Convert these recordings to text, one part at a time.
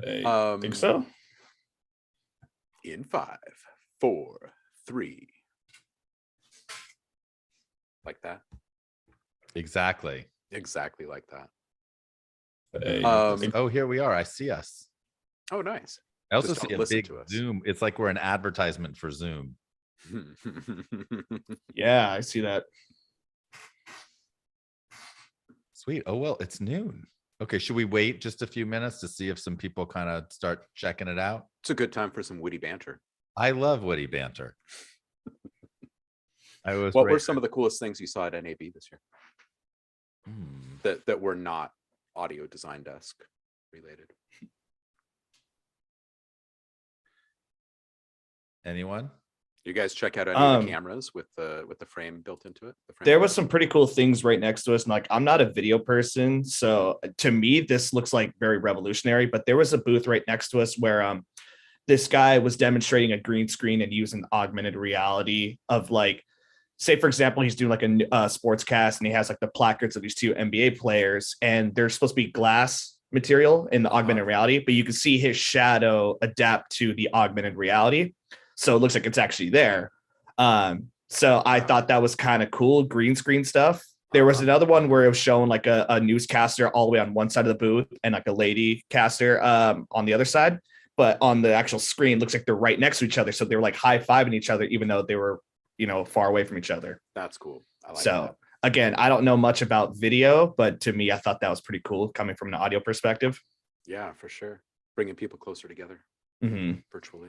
I think so. In 5, 4, 3. Like that. Exactly. Exactly like that. Oh, here we are. I see us. Oh, nice. I also Just see don't a listen big to us. Zoom. It's like we're an advertisement for Zoom. Yeah, I see that. Sweet. Oh, well, it's noon. Okay, should we wait just a few minutes to see if some people kind of start checking it out? It's a good time for some witty banter. I love witty banter. What were some of the coolest things you saw at NAB this year? Hmm. That were not audio design desk related? Anyone? You guys check out any of the cameras with the frame built into it? There was some pretty cool things right next to us. And like, I'm not a video person, so to me, this looks like very revolutionary. But there was a booth right next to us where this guy was demonstrating a green screen and using augmented reality of like, say, for example, he's doing like a sports cast and he has like the placards of these two NBA players and there's supposed to be glass material in the augmented reality, but you can see his shadow adapt to the augmented reality. So it looks like it's actually there. So I thought that was kind of cool, green screen stuff. There was another one where it was showing like a newscaster all the way on one side of the booth and like a lady caster on the other side. But on the actual screen, looks like they're right next to each other. So they were like high-fiving each other, even though they were, far away from each other. That's cool. I like so that. Again, I don't know much about video, but to me, I thought that was pretty cool coming from an audio perspective. Yeah, for sure. Bringing people closer together virtually.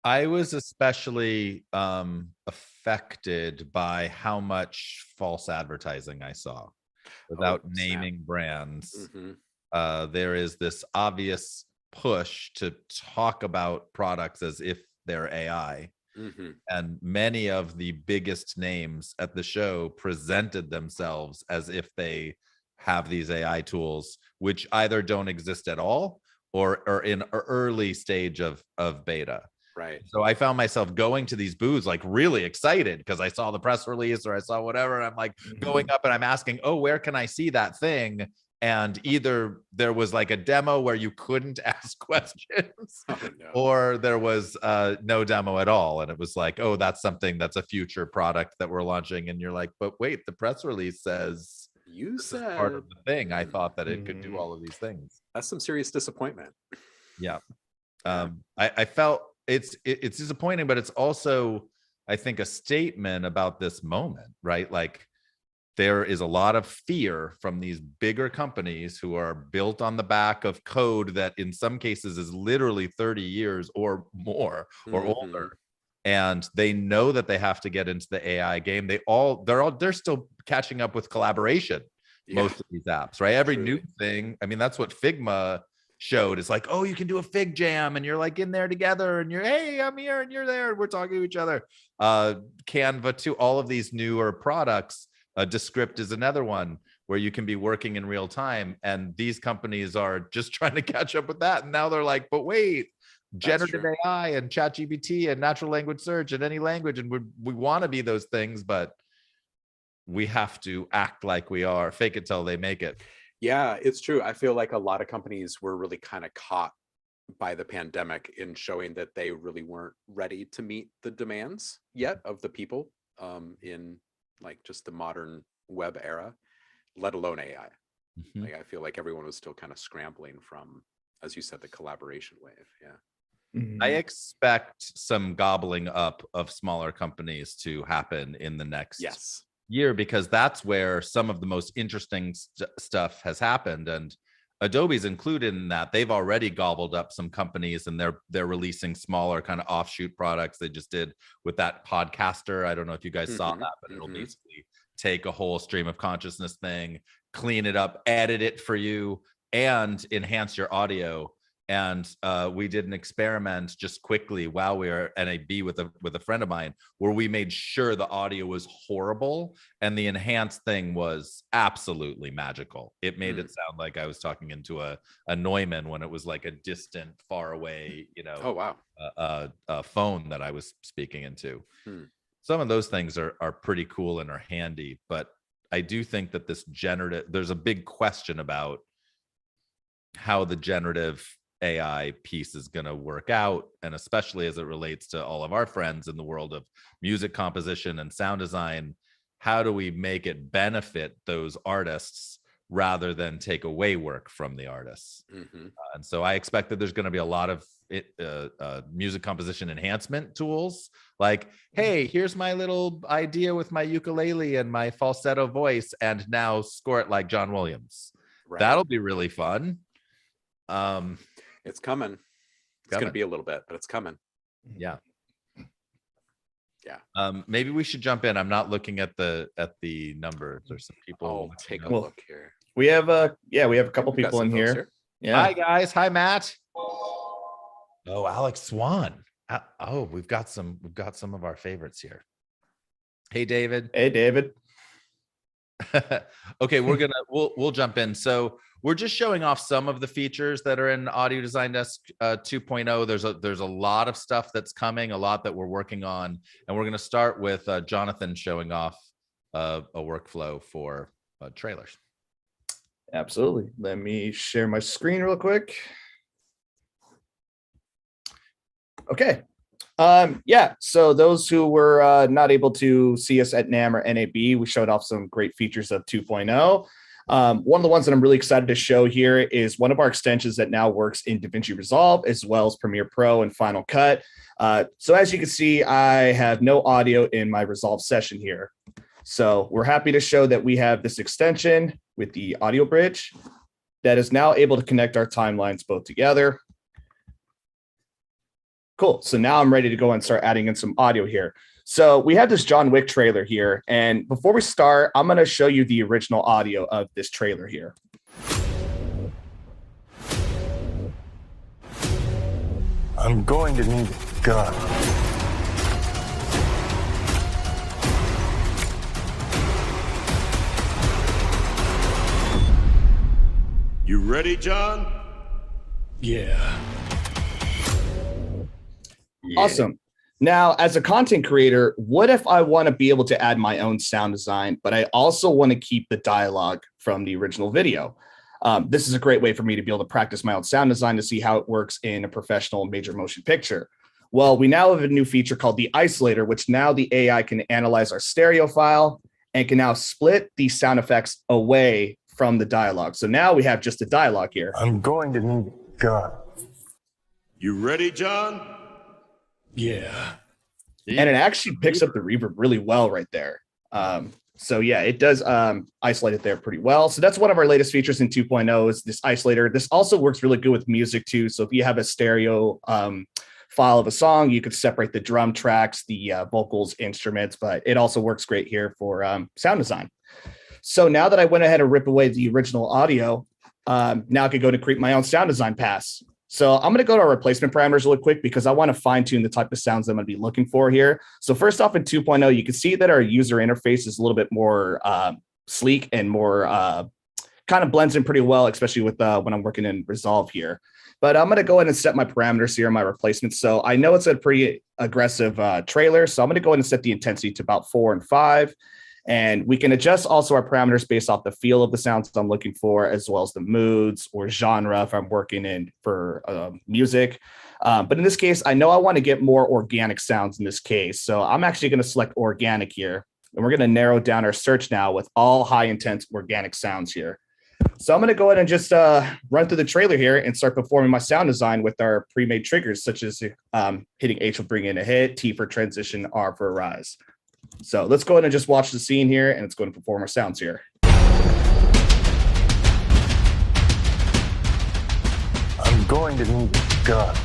I was especially affected by how much false advertising I saw without naming brands. There is this obvious push to talk about products as if they're AI. And many of the biggest names at the show presented themselves as if they have these AI tools, which either don't exist at all or are in an early stage of beta. Right. So I found myself going to these booths like really excited because I saw the press release or I saw whatever. And I'm like going up and I'm asking, oh, where can I see that thing? And either there was like a demo where you couldn't ask questions or there was no demo at all. And it was like, oh, that's something that's a future product that we're launching. And you're like, but wait, the press release says you said part of the thing. I thought that it could do all of these things. That's some serious disappointment. Yeah. I felt it's disappointing, but it's also, I think, a statement about this moment, right? Like there is a lot of fear from these bigger companies who are built on the back of code that in some cases is literally 30 years or more or older. And they know that they have to get into the AI game. They're still catching up with collaboration. Most of these apps, right? Every new thing. I mean, that's what Figma showed. It's like, oh, you can do a Fig Jam and you're like in there together and you're, hey, I'm here and you're there and we're talking to each other. Canva too, all of these newer products. Descript is another one where you can be working in real time. And these companies are just trying to catch up with that. And now they're like, but wait, generative AI and ChatGPT and natural language search and any language. And we want to be those things, but we have to act like we are, fake it till they make it. Yeah, it's true. I feel like a lot of companies were really kind of caught by the pandemic in showing that they really weren't ready to meet the demands yet of the people in like just the modern web era, let alone AI. Like I feel like everyone was still kind of scrambling from, as you said, the collaboration wave. Yeah. I expect some gobbling up of smaller companies to happen in the next year, because that's where some of the most interesting stuff has happened. And Adobe's included in that. They've already gobbled up some companies and they're releasing smaller kind of offshoot products. They just did with that podcaster. I don't know if you guys saw that, but it'll basically take a whole stream of consciousness thing, clean it up, edit it for you, and enhance your audio. And we did an experiment just quickly while we were at NAB with a friend of mine, where we made sure the audio was horrible and the enhanced thing was absolutely magical. It made it sound like I was talking into a Neumann when it was like a distant, far away, phone that I was speaking into. Some of those things are pretty cool and are handy, but I do think that there's a big question about how the generative AI piece is going to work out, and especially as it relates to all of our friends in the world of music composition and sound design. How do we make it benefit those artists rather than take away work from the artists? And so I expect that there's going to be a lot of music composition enhancement tools, like, hey, here's my little idea with my ukulele and my falsetto voice, and now score it like John Williams. Right. That'll be really fun. It's coming. It's going to be a little bit, but it's coming. Yeah. Yeah. Maybe we should jump in. I'm not looking at the numbers. There's some people. Take a look here. We have a couple people in here. Yeah. Hi guys. Hi Matt. Oh, Alex Swan. Oh, we've got some of our favorites here. Hey David. Hey David. Okay, we'll jump in. So we're just showing off some of the features that are in Audio Design Desk 2.0. There's a lot of stuff that's coming, a lot that we're working on, and we're going to start with Jonathan showing off a workflow for trailers. Absolutely. Let me share my screen real quick. Okay. Yeah, so those who were not able to see us at NAMM or NAB, we showed off some great features of 2.0. One of the ones that I'm really excited to show here is one of our extensions that now works in DaVinci Resolve as well as Premiere Pro and Final Cut. So as you can see, I have no audio in my Resolve session here. So we're happy to show that we have this extension with the audio bridge that is now able to connect our timelines both together. Cool. So now I'm ready to go and start adding in some audio here. So we have this John Wick trailer here. And before we start, I'm going to show you the original audio of this trailer here. I'm going to need a gun. You ready, John? Yeah. Awesome. Now, as a content creator, what if I want to be able to add my own sound design, but I also want to keep the dialogue from the original video? This is a great way for me to be able to practice my own sound design to see how it works in a professional major motion picture. Well, we now have a new feature called the isolator, which now the AI can analyze our stereo file and can now split these sound effects away from the dialogue. So now we have just a dialogue here. I'm going to need a gun. You ready, John? Yeah. And it actually picks up the reverb really well right there. So yeah, it does isolate it there pretty well. So that's one of our latest features in 2.0 is this isolator. This also works really good with music too. So if you have a stereo file of a song, you could separate the drum tracks, the vocals, instruments, but it also works great here for sound design. So now that I went ahead and ripped away the original audio, now I could go to create my own sound design pass. So I'm going to go to our replacement parameters really quick because I want to fine tune the type of sounds I'm going to be looking for here. So first off in 2.0, you can see that our user interface is a little bit more sleek and more kind of blends in pretty well, especially with when I'm working in Resolve here. But I'm going to go ahead and set my parameters here, my replacements. So I know it's a pretty aggressive trailer. So I'm going to go ahead and set the intensity to about 4 and 5. And we can adjust also our parameters based off the feel of the sounds I'm looking for, as well as the moods or genre if I'm working in for music. But in this case, I know I want to get more organic sounds in this case. So I'm actually going to select organic here. And we're going to narrow down our search now with all high intense organic sounds here. So I'm going to go ahead and just run through the trailer here and start performing my sound design with our pre-made triggers, such as hitting H will bring in a hit, T for transition, R for a rise. So let's go ahead and just watch the scene here, and let's go ahead and perform our sounds here. I'm going to need a gun.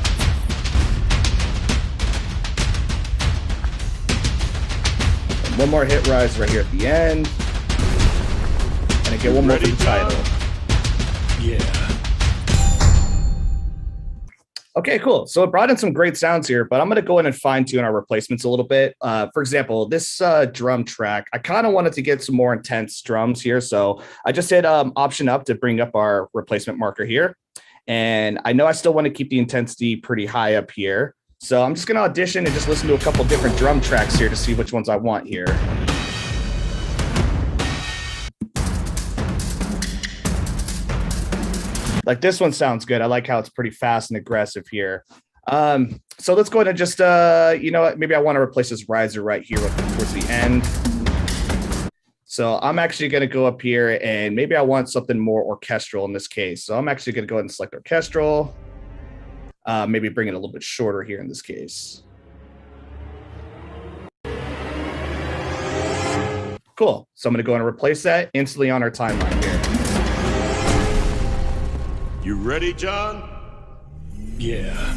And one more hit rise right here at the end. And again, one more for the title. Yeah. Okay, cool. So it brought in some great sounds here, but I'm going to go in and fine tune our replacements a little bit. For example, this drum track, I kind of wanted to get some more intense drums here. So I just hit option up to bring up our replacement marker here. And I know I still want to keep the intensity pretty high up here. So I'm just going to audition and just listen to a couple different drum tracks here to see which ones I want here. Like this one sounds good. I like how it's pretty fast and aggressive here. So let's go ahead and just, you know what, maybe I want to replace this riser right here towards the end. So I'm actually going to go up here and maybe I want something more orchestral in this case. So I'm actually going to go ahead and select orchestral. Maybe bring it a little bit shorter here in this case. Cool. So I'm going to go and replace that instantly on our timeline here. You ready, John? Yeah.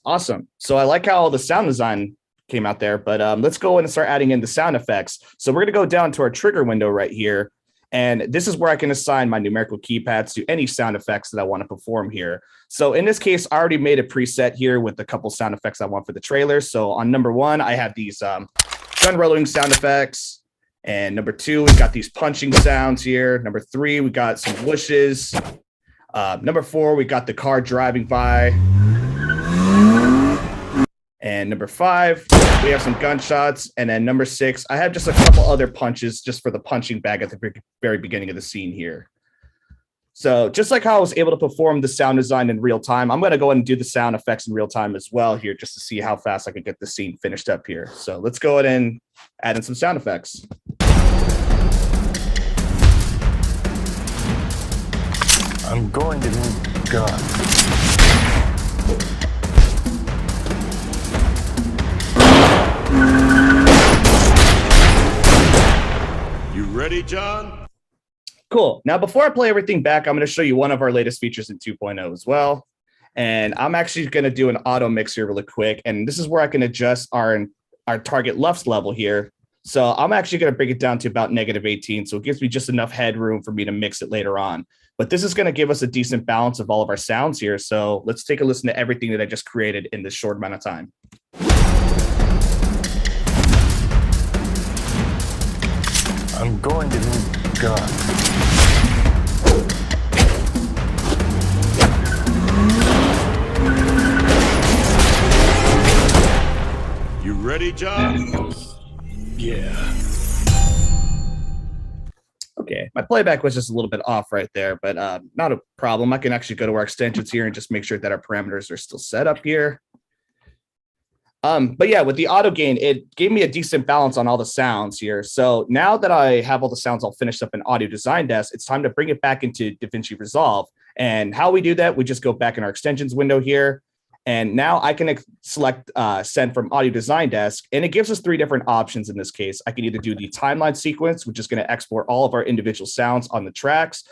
Awesome. So I like how all the sound design came out there, but let's go in and start adding in the sound effects. So we're going to go down to our trigger window right here. And this is where I can assign my numerical keypads to any sound effects that I want to perform here. So in this case, I already made a preset here with a couple sound effects I want for the trailer. So on number 1, I have these gun rolling sound effects. And number 2, we've got these punching sounds here. Number 3, we got some whooshes. Number 4, we got the car driving by. And number 5, we have some gunshots. And then number 6, I have just a couple other punches just for the punching bag at the very beginning of the scene here. So just like how I was able to perform the sound design in real time, I'm going to go ahead and do the sound effects in real time as well here just to see how fast I can get the scene finished up here. So let's go ahead and add in some sound effects. I'm going to need God. You ready, John? Cool. Now, before I play everything back, I'm going to show you one of our latest features in 2.0 as well. And I'm actually going to do an auto mix here really quick. And this is where I can adjust our target LUFS level here. So I'm actually going to bring it down to about -18. So it gives me just enough headroom for me to mix it later on. But this is going to give us a decent balance of all of our sounds here. So let's take a listen to everything that I just created in this short amount of time. I'm going to need God. You ready, John? Yeah. Okay, my playback was just a little bit off right there, but not a problem. I can actually go to our extensions here and just make sure that our parameters are still set up here. But yeah, with the auto gain, it gave me a decent balance on all the sounds here. So now that I have all the sounds all finished up in Audio Design Desk, it's time to bring it back into DaVinci Resolve. And how we do that, we just go back in our extensions window here. And now I can select send from Audio Design Desk, and it gives us 3 different options in this case. I can either do the timeline sequence, which is going to export all of our individual sounds on the tracks.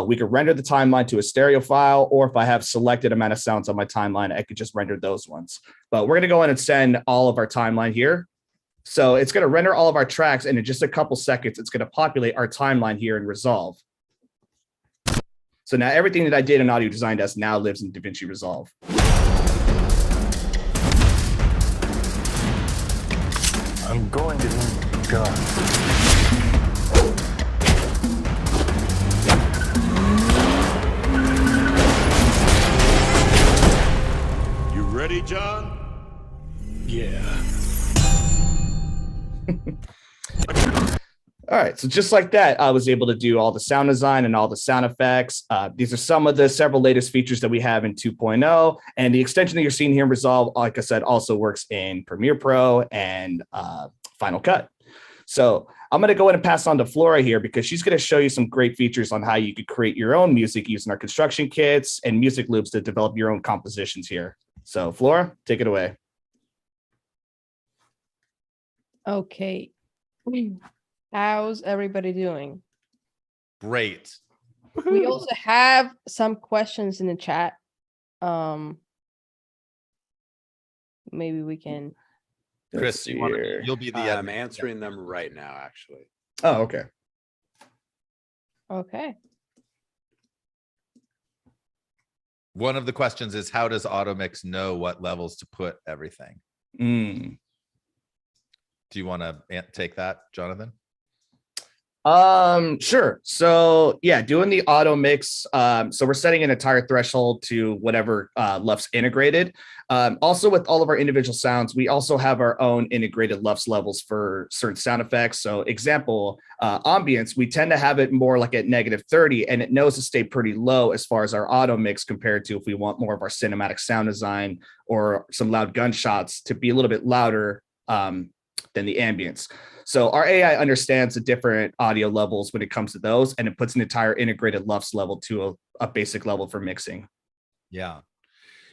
We could render the timeline to a stereo file, or if I have selected amount of sounds on my timeline, I could just render those ones. But we're going to go in and send all of our timeline here. So it's going to render all of our tracks, and in just a couple seconds, it's going to populate our timeline here in Resolve. So now everything that I did in Audio Design Desk now lives in DaVinci Resolve. I'm going to need God. You ready, John? Yeah. All right, so just like that, I was able to do all the sound design and all the sound effects. These are some of the several latest features that we have in 2.0. And the extension that you're seeing here in Resolve, like I said, also works in Premiere Pro and Final Cut. So I'm going to go ahead and pass on to Flora here because she's going to show you some great features on how you could create your own music using our construction kits and music loops to develop your own compositions here. So Flora, take it away. Okay. How's everybody doing? Great. We also have some questions in the chat. Maybe we can. Chris, you'll be the I'm answering them right now, actually. Oh, okay. Okay. One of the questions is, how does AutoMix know what levels to put everything? Mm. Do you want to take that, Jonathan? Sure. So yeah, doing the auto mix. So we're setting an entire threshold to whatever LUFS integrated. Also with all of our individual sounds, we also have our own integrated LUFS levels for certain sound effects. So example, ambience, we tend to have it more like at -30, and it knows to stay pretty low as far as our auto mix compared to if we want more of our cinematic sound design or some loud gunshots to be a little bit louder than the ambience. So our AI understands the different audio levels when it comes to those, and it puts an entire integrated LUFS level to a basic level for mixing. Yeah.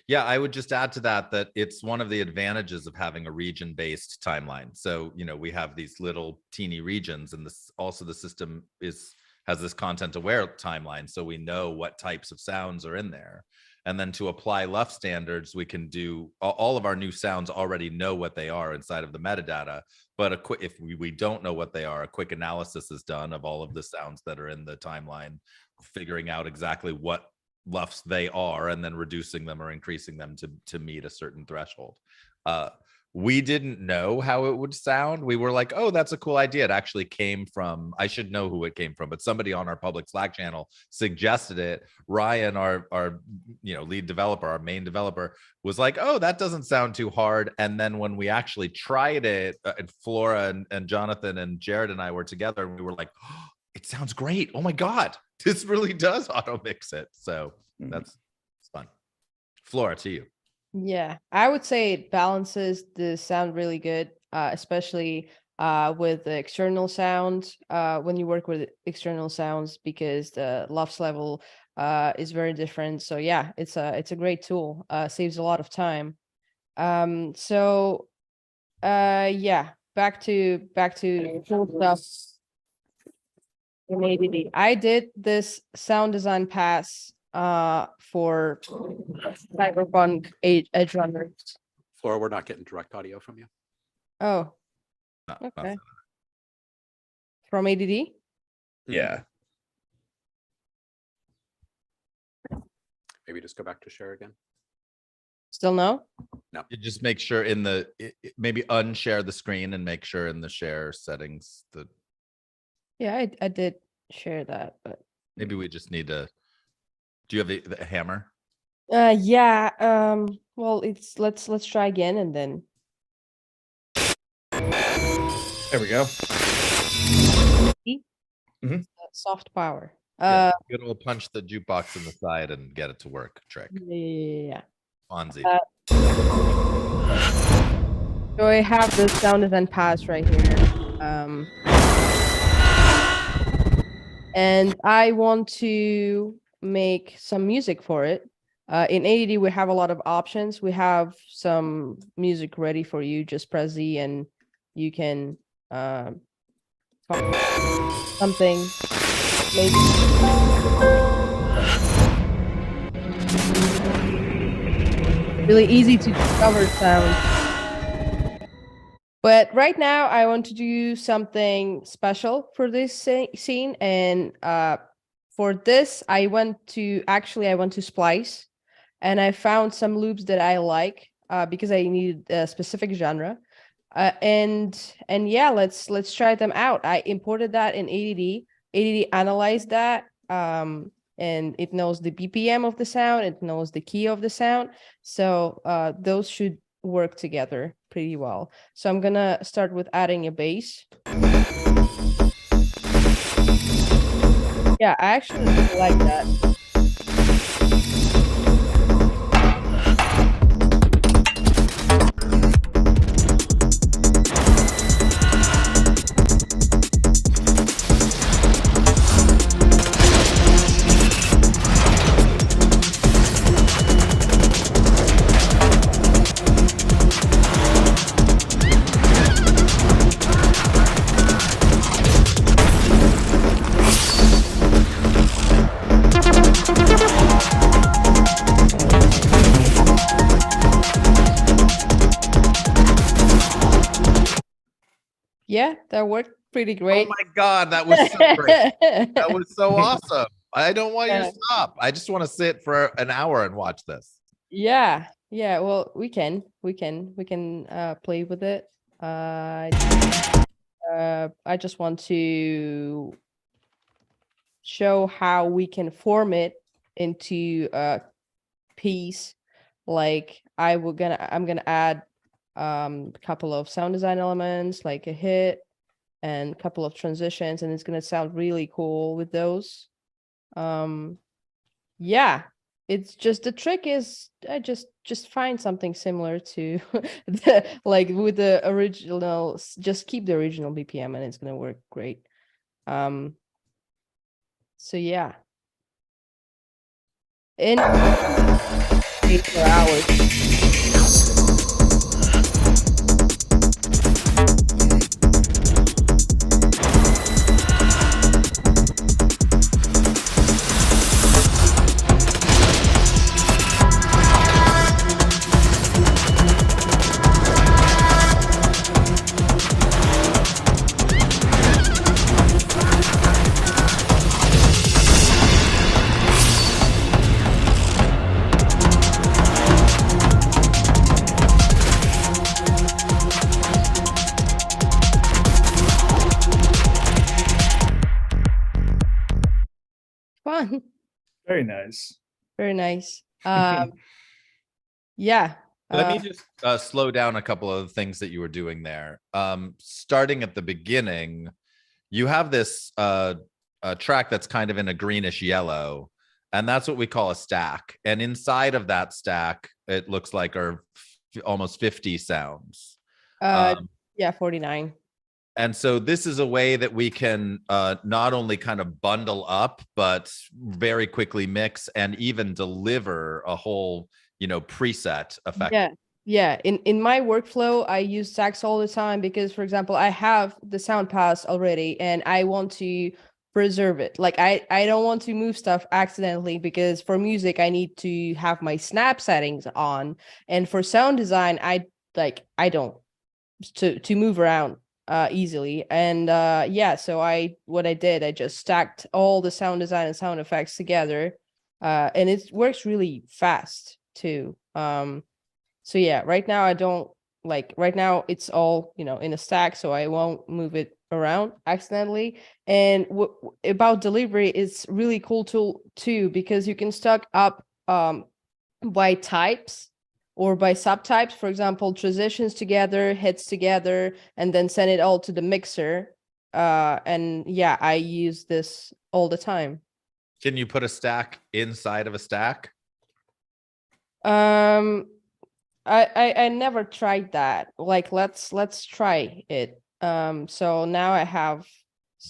Yeah, I would just add to that that it's one of the advantages of having a region-based timeline. So, we have these little teeny regions, and this also the system has this content-aware timeline, so we know what types of sounds are in there. And then to apply LUF standards, we can do all of our new sounds already know what they are inside of the metadata. But if we don't know what they are, a quick analysis is done of all of the sounds that are in the timeline, figuring out exactly what LUFs they are, and then reducing them or increasing them to meet a certain threshold. We didn't know how it would sound. We were like, oh, that's a cool idea. It actually came from, I should know who it came from, but somebody on our public Slack channel suggested it. Ryan, our lead developer, our main developer, was like, oh, that doesn't sound too hard. And then when we actually tried it, Flora and Jonathan and Jared and I were together, and we were like, oh, it sounds great. Oh my God, this really does auto mix it. So that's fun. Flora, to you. Yeah, I would say it balances the sound really good, especially with the external sounds. When you work with external sounds, because the LUFS level is very different. So yeah, it's a great tool. Saves a lot of time. Yeah, back to cool stuff in ADD. I did this sound design pass for Cyberpunk Edge Runners. Flora, we're not getting direct audio from you. Oh, No, okay. From ADD? Yeah. Maybe just go back to share again. Still no? No. You just make sure maybe unshare the screen and make sure in the share settings that. Yeah, I did share that, but Maybe we just need to. Do you have the hammer? yeah. Well, let's try again, and then There we go. soft power. Yeah, good old punch the jukebox in the side and get it to work trick. Yeah. Fonzie. So I have the sound design pass right here. And I want to make some music for it. In ADD, we have a lot of options. We have some music ready for you. Just press Z and you can something maybe. Really easy to discover sound. But right now, I want to do something special for this scene. And for this, I want to splice. And I found some loops that I like because I needed a specific genre. And yeah, let's try them out. I imported that in ADD. ADD analyzed that. And it knows the BPM of the sound. It knows the key of the sound. So those should work together pretty well. So I'm gonna start with adding a bass. Yeah, I actually like that. Yeah, that worked pretty great. Oh my God, that was so great. That was so awesome. I don't want you to stop. I just want to sit for an hour and watch this. Yeah. Well, we can play with it. I just want to show how we can form it into a piece. Like I'm gonna add a couple of sound design elements, like a hit and a couple of transitions, and it's gonna sound really cool with those. Yeah, it's just the trick is I just find something similar to the like with the original, just keep the original BPM and it's gonna work great. So yeah. In 8 hours. Fun. Very nice. Very nice. Yeah. Let me just slow down a couple of the things that you were doing there. Starting at the beginning, you have this a track that's kind of in a greenish yellow, and that's what we call a stack. And inside of that stack, it looks like are almost 50 sounds. Yeah, 49. And so this is a way that we can not only kind of bundle up, but very quickly mix and even deliver a whole, preset effect. Yeah. In my workflow, I use stacks all the time because, for example, I have the sound pass already and I want to preserve it. Like I don't want to move stuff accidentally, because for music I need to have my snap settings on, and for sound design I don't to move around easily. And so I just stacked all the sound design and sound effects together, and it works really fast too. So yeah, right now it's all in a stack, so I won't move it around accidentally. And about delivery, it's really cool tool too, because you can stack up by types or by subtypes. For example, transitions together, hits together, and then send it all to the mixer. And yeah, I use this all the time. Can you put a stack inside of a stack? I never tried that. Like let's try it. So now I have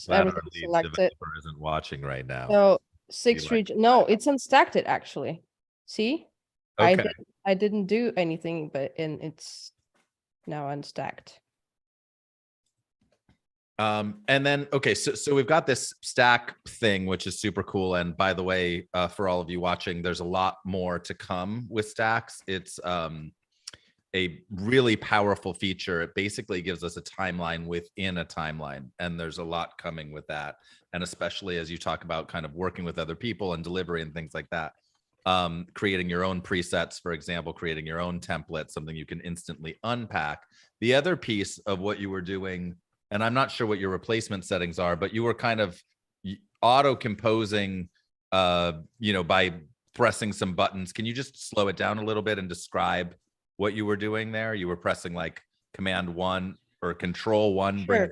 Glad our everything lead selected. developer isn't watching right now. So Be 6 like, region. No, it's unstacked it actually. See? Okay. I didn't do anything, but it's now unstacked. And then, okay, so we've got this stack thing, which is super cool. And by the way, for all of you watching, there's a lot more to come with stacks. It's a really powerful feature. It basically gives us a timeline within a timeline, and there's a lot coming with that. And especially as you talk about kind of working with other people and delivery and things like that, creating your own presets, for example, creating your own template, something you can instantly unpack. The other piece of what you were doing, and I'm not sure what your replacement settings are, but you were kind of auto composing, by pressing some buttons. Can you just slow it down a little bit and describe what you were doing there? You were pressing like Command 1 or Control 1. Sure.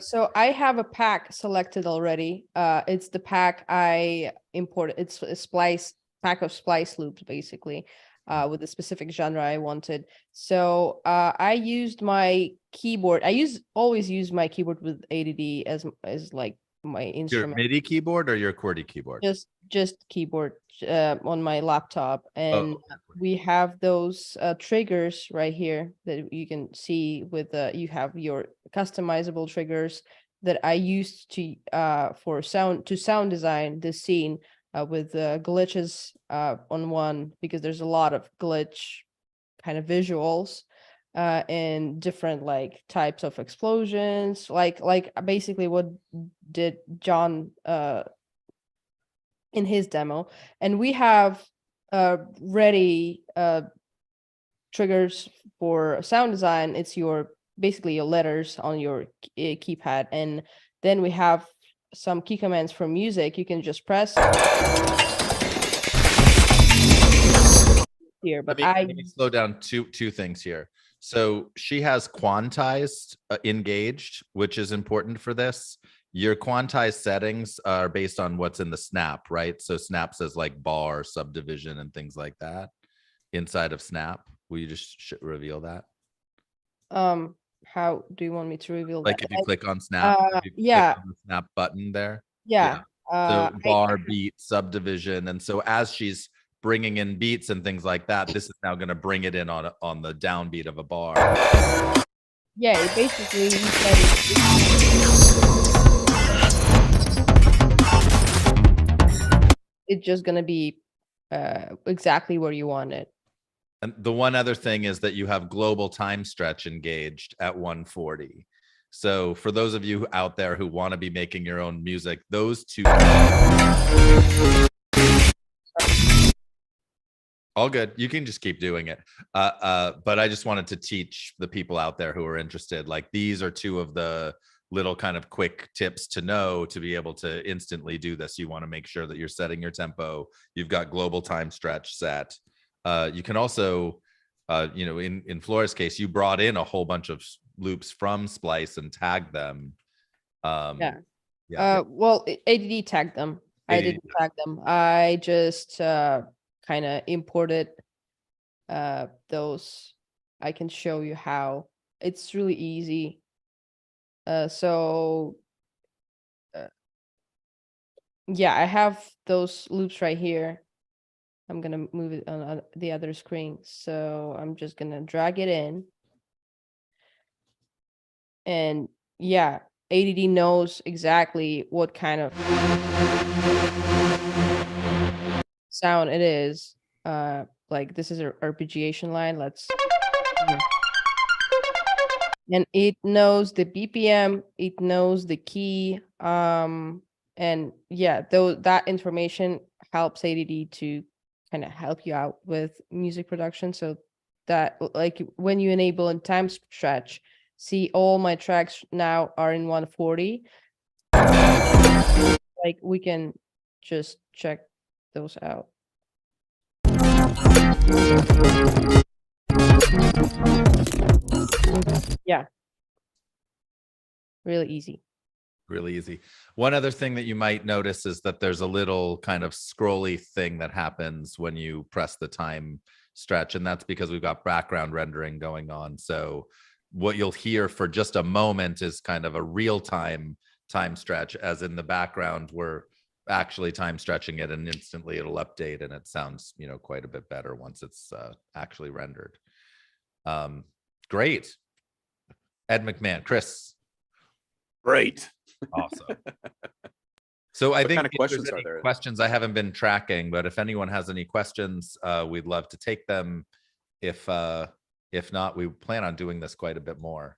So I have a pack selected already. It's the pack I imported. It's a pack of splice loops, basically, with a specific genre I wanted. So I used my keyboard. Always use my keyboard with ADD as like my instrument. Your MIDI keyboard or your QWERTY keyboard? Just keyboard on my laptop, and we have those triggers right here that you can see with you have your customizable triggers that I used to for sound design this scene with glitches on one, because there's a lot of glitch kind of visuals and different like types of explosions, like basically what did John in his demo. And we have ready triggers for sound design. It's your basically your letters on your keypad. And then we have some key commands for music. You can just press here, but let me slow down two things here. So she has quantized engaged, which is important for this. Your quantized settings are based on what's in the snap, right? So snap says like bar, subdivision, and things like that inside of snap. Will you just reveal that? How do you want me to reveal Like that? if you click on snap, if you Yeah, click on the snap button there. yeah. So bar, beat, subdivision. And so as she's bringing in beats and things like that, this is now going to bring it in on the downbeat of a bar. Yeah, it basically it's just gonna be exactly where you want it. And the one other thing is that you have global time stretch engaged at 140. So for those of you out there who want to be making your own music, those two. All good. You can just keep doing it. But I just wanted to teach the people out there who are interested, like these are two of the little kind of quick tips to know to be able to instantly do this. You want to make sure that you're setting your tempo. You've got global time stretch set. You can also, in Flora's case, you brought in a whole bunch of loops from Splice and tagged them. Yeah. Well, ADD tagged them. I didn't tag them. I just kind of imported those. I can show you how. It's really easy. Yeah, I have those loops right here. I'm gonna move it on the other screen. So I'm just gonna drag it in. And yeah, ADD knows exactly what kind of sound it is. Like this is an arpeggiation line. And it knows the BPM, it knows the key. And yeah, though that information helps ADD to kind of help you out with music production. So that like when you enable in time stretch, see all my tracks now are in 140. Like we can just check those out. Yeah. Really easy. Really easy. One other thing that you might notice is that there's a little kind of scrolly thing that happens when you press the time stretch, and that's because we've got background rendering going on. So what you'll hear for just a moment is kind of a real-time time stretch, as in the background we're actually time stretching it, and instantly it'll update, and it sounds quite a bit better once it's actually rendered. Great. Ed McMahon, Chris. Great. Awesome. So I think kind of questions are there? Questions I haven't been tracking, but if anyone has any questions, we'd love to take them. If not, we plan on doing this quite a bit more.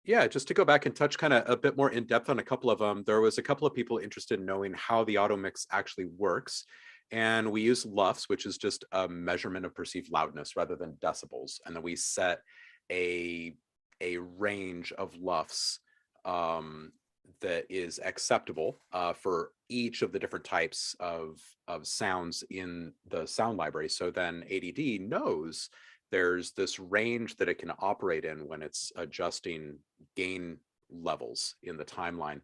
Yeah, just to go back and touch kind of a bit more in depth on a couple of them. There was a couple of people interested in knowing how the auto mix actually works. And we use LUFS, which is just a measurement of perceived loudness rather than decibels. And then we set a range of LUFS that is acceptable for each of the different types of sounds in the sound library. So then ADD knows there's this range that it can operate in when it's adjusting gain levels in the timeline.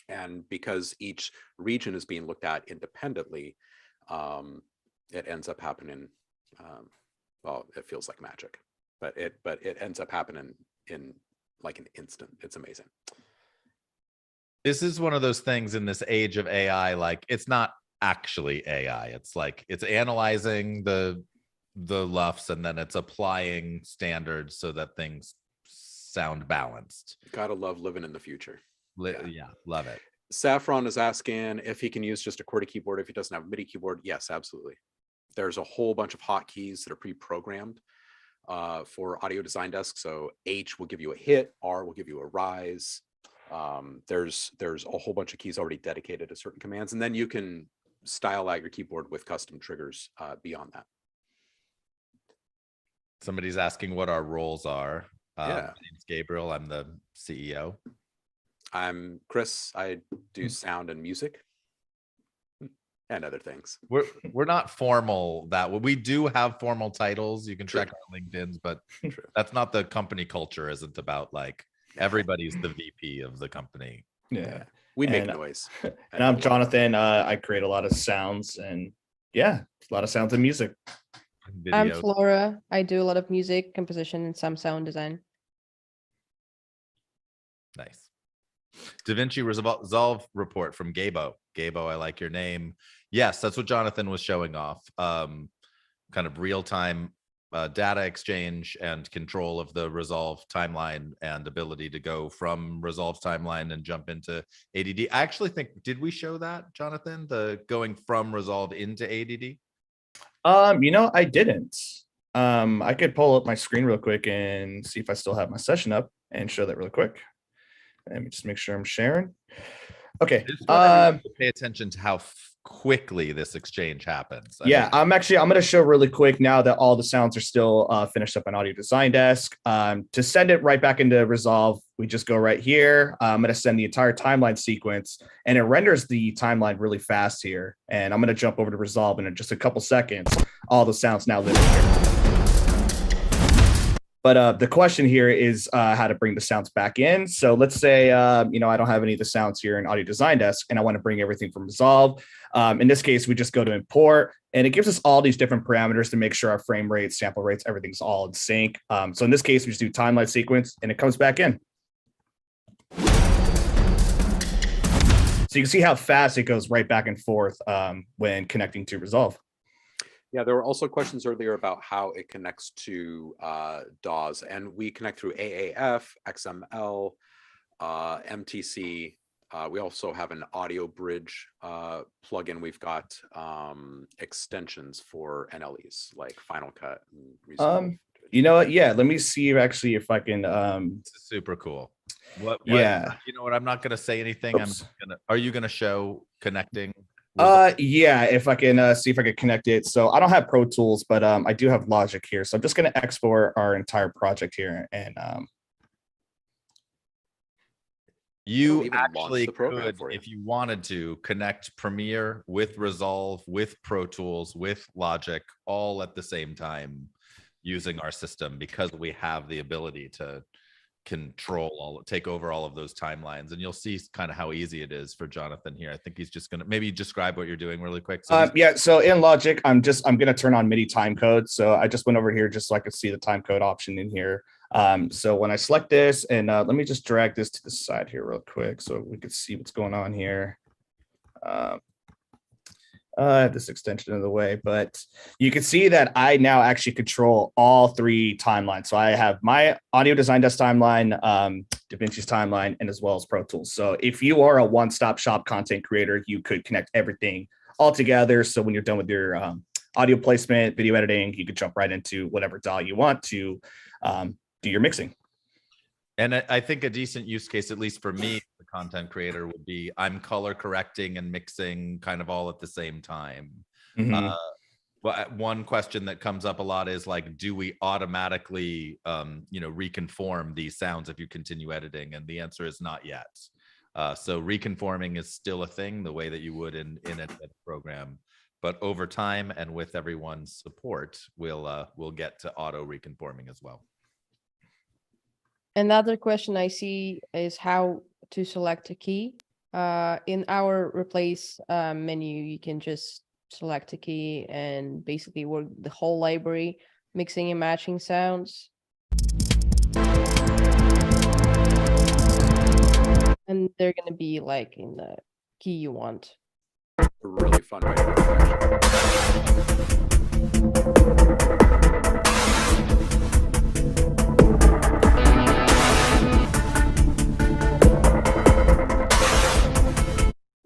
And because each region is being looked at independently, it ends up happening, well, it feels like magic, but it ends up happening in like an instant. It's amazing. This is one of those things in this age of AI, like it's not actually AI. It's like it's analyzing the LUFS and then it's applying standards so that things sound balanced. Gotta love living in the future. Yeah, love it. Saffron is asking if he can use just a QWERTY keyboard if he doesn't have a MIDI keyboard. Yes, absolutely. There's a whole bunch of hotkeys that are pre-programmed for Audio Design Desk. So H will give you a hit, R will give you a rise. There's a whole bunch of keys already dedicated to certain commands, and then you can style out your keyboard with custom triggers beyond that. Somebody's asking what our roles are. Yeah. My name's Gabriel. I'm the CEO. I'm Chris. I do sound and music and other things. We're not formal that way. We do have formal titles. You can True. check our LinkedIn's, but True. that's not the company culture. Isn't about like everybody's the VP of the company. Yeah. We make And- noise. And I'm Jonathan. I create a lot of sounds and a lot of sounds and music. I'm Videos. Flora. I do a lot of music composition and some sound design. Nice. DaVinci Resolve report from Gabo. Gabo, I like your name. Yes, that's what Jonathan was showing off. Kind of real-time data exchange and control of the Resolve timeline and ability to go from Resolve's timeline and jump into ADD. I actually think, did we show that, Jonathan? The going from Resolve into ADD? I didn't. I could pull up my screen real quick and see if I still have my session up and show that real quick. Let me just make sure I'm sharing. Okay. To pay attention to how quickly this exchange happens. I mean, I'm going to show really quick now that all the sounds are still finished up on Audio Design Desk. To send it right back into Resolve, we just go right here. I'm going to send the entire timeline sequence, and it renders the timeline really fast here. And I'm going to jump over to Resolve, and in just a couple seconds, all the sounds now live in here. But the question here is how to bring the sounds back in. So let's say, I don't have any of the sounds here in Audio Design Desk, and I want to bring everything from Resolve. In this case, we just go to import, and it gives us all these different parameters to make sure our frame rates, sample rates, everything's all in sync. So in this case, we just do timeline sequence, and it comes back in. So you can see how fast it goes right back and forth when connecting to Resolve. Yeah, there were also questions earlier about how it connects to DAWs, and we connect through AAF, XML, MTC. We also have an audio bridge plugin. We've got extensions for NLEs like Final Cut and Resolve. You know what? Yeah, let me see actually if I can. this is super cool. What? Yeah. You know what? I'm not going to say anything. Oops. Are you going to show connecting? Yeah, if I can see if I can connect it. So I don't have Pro Tools, but I do have Logic here. So I'm just going to export our entire project here, and you even launch actually the program could, for you. if you wanted to, connect Premiere with Resolve, with Pro Tools, with Logic, all at the same time using our system, because we have the ability to take over all of those timelines. And you'll see kind of how easy it is for Jonathan here. I think he's just going to maybe describe what you're doing really quick. So so in Logic, I'm going to turn on MIDI time code. So I just went over here just so I could see the time code option in here. So when I select this, and let me just drag this to the side here real quick so we could see what's going on here. I have this extension of the way, but you can see that I now actually control all three timelines. So I have my Audio Design Desk timeline, DaVinci's timeline, and as well as Pro Tools. So if you are a one-stop shop content creator, you could connect everything all together. So when you're done with your audio placement, video editing, you could jump right into whatever DAW you want to do your mixing. And I think a decent use case, at least for me, the content creator, would be I'm color correcting and mixing kind of all at the same time. Mhm. Well, one question that comes up a lot is like, do we automatically, reconform these sounds if you continue editing? And the answer is not yet. So reconforming is still a thing, the way that you would in a program. But over time and with everyone's support, we'll get to auto reconforming as well. Another question I see is how to select a key. In our replace menu, you can just select a key and basically work the whole library, mixing and matching sounds. And they're going to be like in the key you want. A really fun way to work, actually.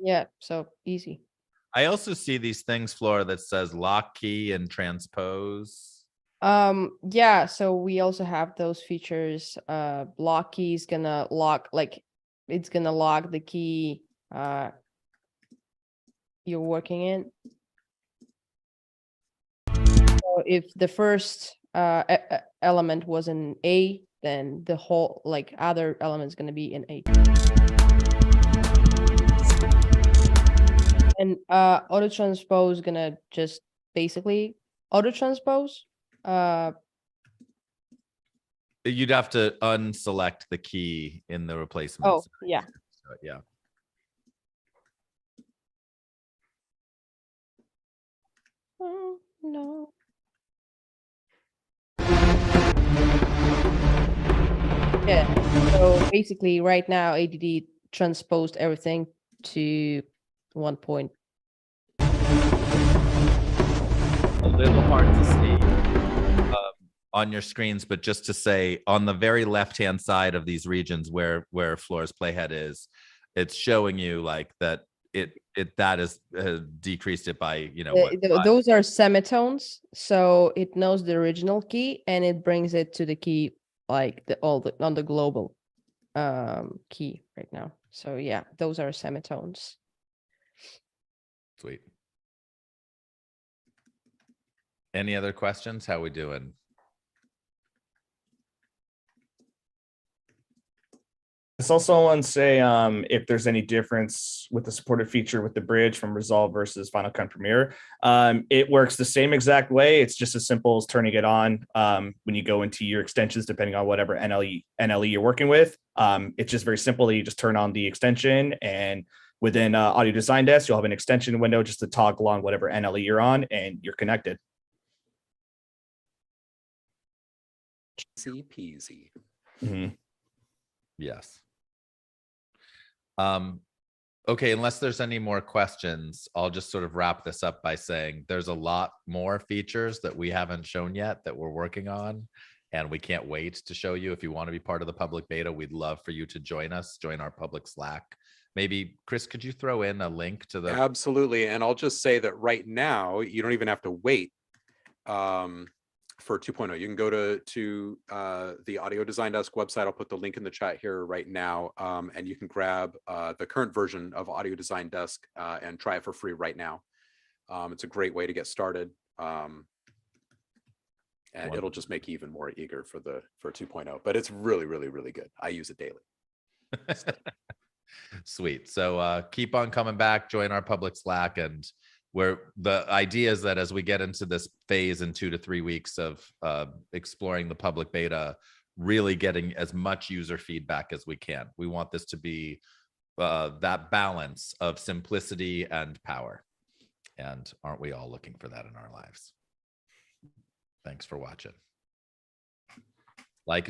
Yeah, so easy. I also see these things, Flora, that says lock key and transpose. Yeah, so we also have those features. Lock key is gonna lock, like it's gonna lock the key you're working in. So if the first element was in A, then the whole like other element is going to be in A. And auto transpose is gonna just basically auto transpose. You'd have to unselect the key in the replacement. Oh, yeah. So, yeah. Oh, no. Yeah. So basically, right now, ADD transposed everything to 1 point. A little hard to see on your screens, but just to say, on the very left-hand side of these regions where Flora's playhead is, it's showing you like that that is decreased it by, you know, what, Those are semitones, so it knows the original key and it brings it to the key like on the global key right now. So yeah, those are semitones. Sweet. Any other questions? How we doing? It's also on say if there's any difference with the supported feature with the bridge from Resolve versus Final Cut Premiere. It works the same exact way. It's just as simple as turning it on when you go into your extensions, depending on whatever NLE you're working with. It's just very simple. You just turn on the extension, and within Audio Design Desk, you'll have an extension window just to toggle on whatever NLE you're on, and you're connected. Easy peasy. Mm-hmm. Yes. Okay, unless there's any more questions, I'll just sort of wrap this up by saying there's a lot more features that we haven't shown yet that we're working on, and we can't wait to show you. If you want to be part of the public beta, we'd love for you to join us, join our public Slack. Maybe, Chris, could you throw in a link to the... Absolutely. And I'll just say that right now, you don't even have to wait for 2.0. You can go to the Audio Design Desk website. I'll put the link in the chat here right now, and you can grab the current version of Audio Design Desk and try it for free right now. It's a great way to get started, and it'll just make you even more eager for 2.0. But it's really, really, really good. I use it daily. Sweet. So keep on coming back, join our public Slack, and where the idea is that as we get into this phase in 2 to 3 weeks of exploring the public beta, really getting as much user feedback as we can. We want this to be that balance of simplicity and power. And aren't we all looking for that in our lives? Thanks for watching. Like